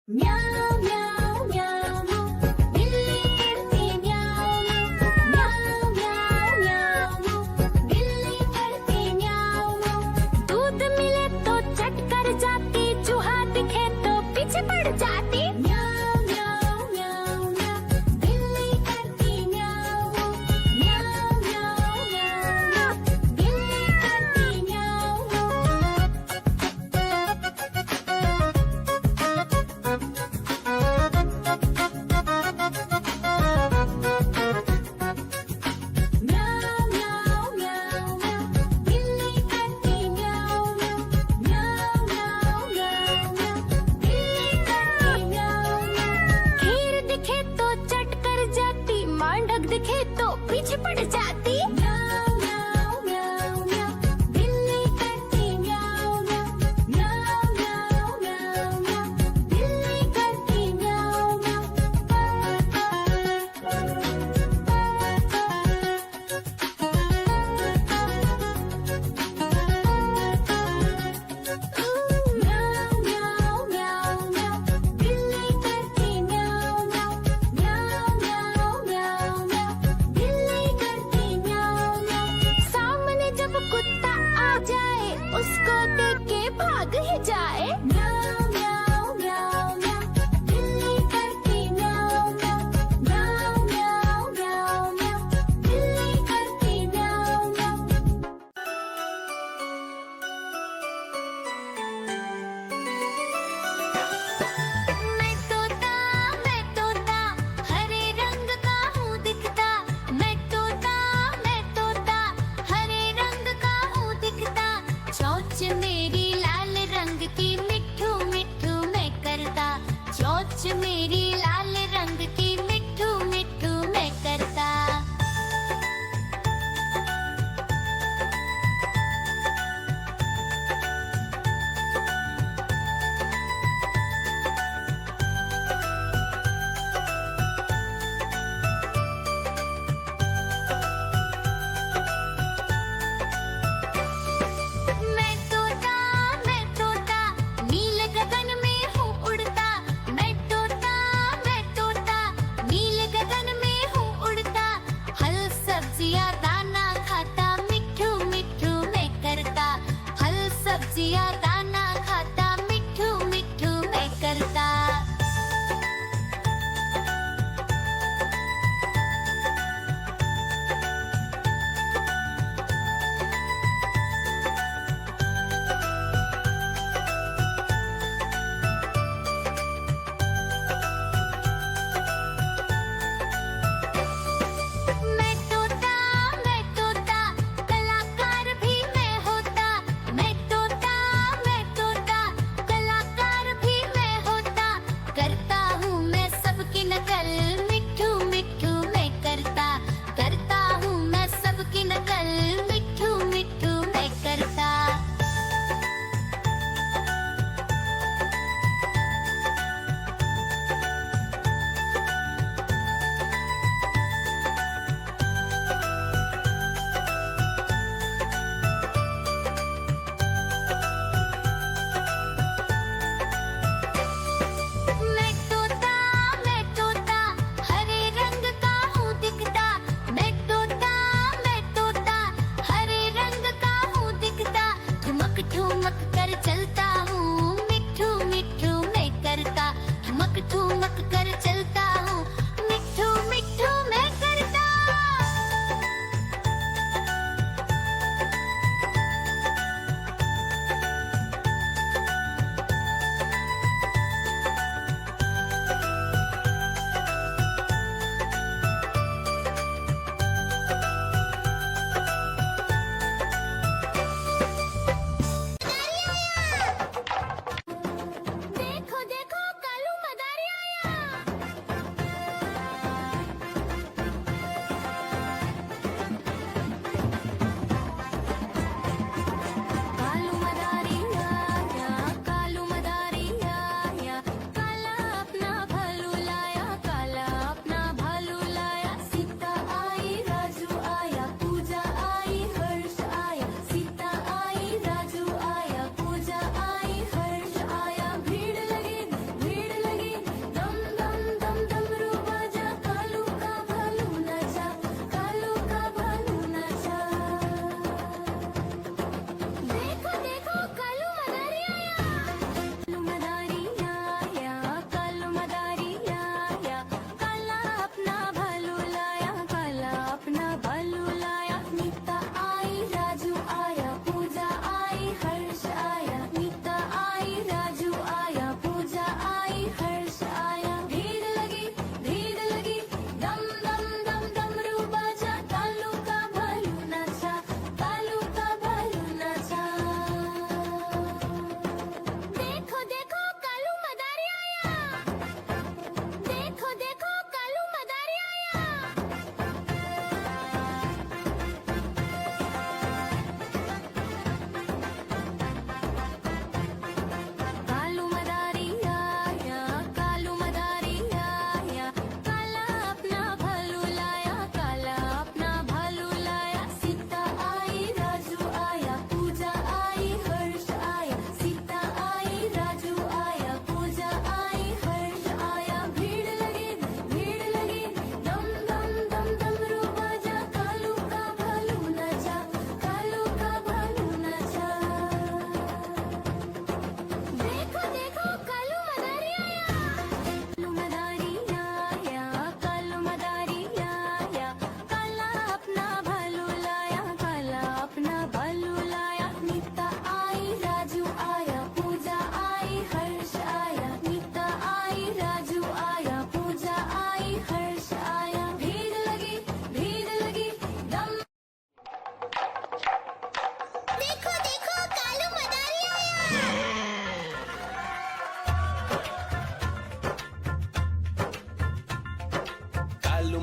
म्याऊं म्याऊं म्याऊं बिल्ली करती म्याऊं म्याऊं म्याऊं म्याऊं बिल्ली करती म्याऊं। दूध मिले तो चट कर जाती, चूहा दिखे तो पीछे पड़ जाती। म्याऊं म्याऊं म्याऊं म्याऊं बिल्ली करती म्याऊं म्याऊं म्याऊं म्याऊं बिल्ली करती म्याऊं। म्याऊं म्याऊं म्याऊं म्याऊं बिल्ली करती म्याऊं म्याऊं म्याऊं म्याऊं म्याऊं बिल्ली करती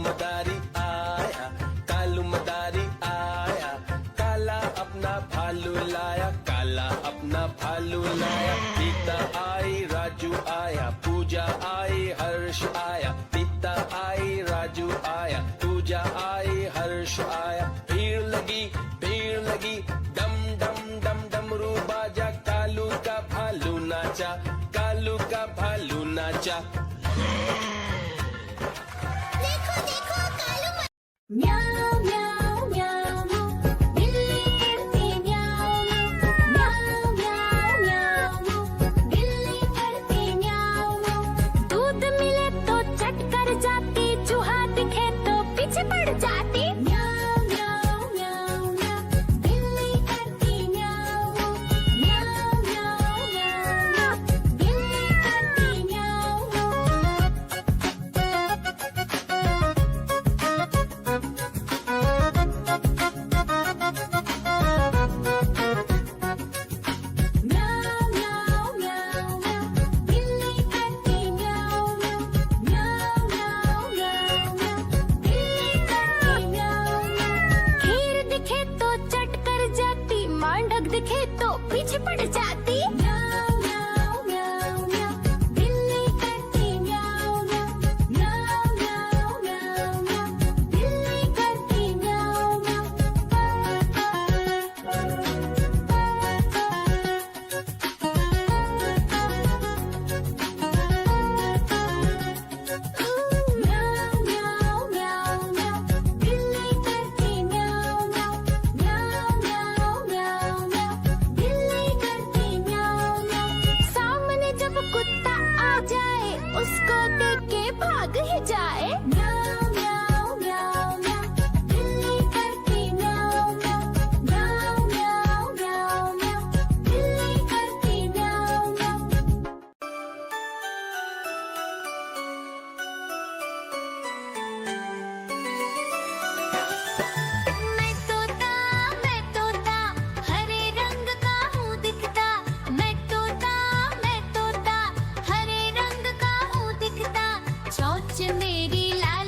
मदारी आया, कालू मदारी आया, काला अपना भालू लाया, काला अपना भालू लाया। सीता आई, राजू आया, पूजा आई, हर्ष आया, सीता आई, राजू आया, पूजा आई, हर्ष आया। भीड़ लगी, डम डम डम डमरू बाजा, कालू का भालू नाचा, कालू का भालू नाचा। देखो देखो कालू म्याऊ म्याऊ म्याऊ म्याऊ, बिल्ली करती म्याऊ म्याऊ म्याऊ म्याऊ म्याऊ, बिल्ली करती म्याऊ म्याऊ। दूध मिले तो चट कर जाती, चूहा दिखे तो पीछे पड़ जाती। म्याऊ म्याऊ म्याऊ म्याऊ, बिल्ली करती म्याऊ म्याऊ म्याऊ म्याऊ म्याऊ, बिल्ली करती म्याऊ म्याऊ। म्याऊ म्याऊ म्याऊ म्याऊ, बिल्ली करती म्याऊ म्याऊ म्याऊ म्याऊ म्याऊ म्याऊ, बिल्ली करती म्याऊ म्याऊ। खीर दिखे तो चट कर जाती, मांडक दिखे तो पीछे पड़ जाती। म्याऊ म्याऊ म्याऊ म्याऊ, बिल्ली करती म्याऊ म्याऊ म्याऊ म्याऊ म्याऊ म्याऊ, बिल्ली करती म्याऊ म्याऊ म्याऊ म्याऊ म्याऊ, बिल्ली करती म्याऊ म्याऊ म्याऊ म्याऊ म्याऊ म्याऊ, बिल्ली करती म्याऊ म्याऊ। सामने जब कुत्ता आ जाए, उसको देख के भाग ही जाए। म्याऊ म्याऊ म्याऊ म्याऊ, बिल्ली करती म्याऊ म्याऊ म्याऊ म्याऊ म्याऊ म्याऊ, बिल्ली करती म्याऊ म्याऊ। मैं तोता हरे रंग का हूँ दिखता। मैं तोता हरे रंग का हूँ दिखता। चोंच मेरी लाल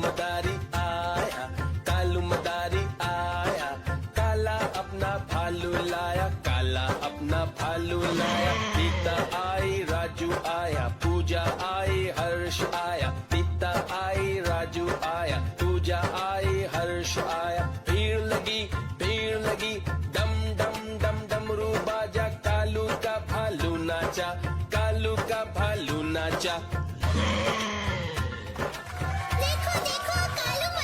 मदारी आया, कालू मदारी आया, काला अपना भालू लाया, काला अपना भालू लाया। सीता आई, राजू आया, पूजा आई, हर्ष आया, सीता आई, राजू आया, पूजा आई, हर्ष आया। भीड़ लगी, डम डम डम डमरू बाजा, कालू का भालू नाचा, कालू का भालू नाचा।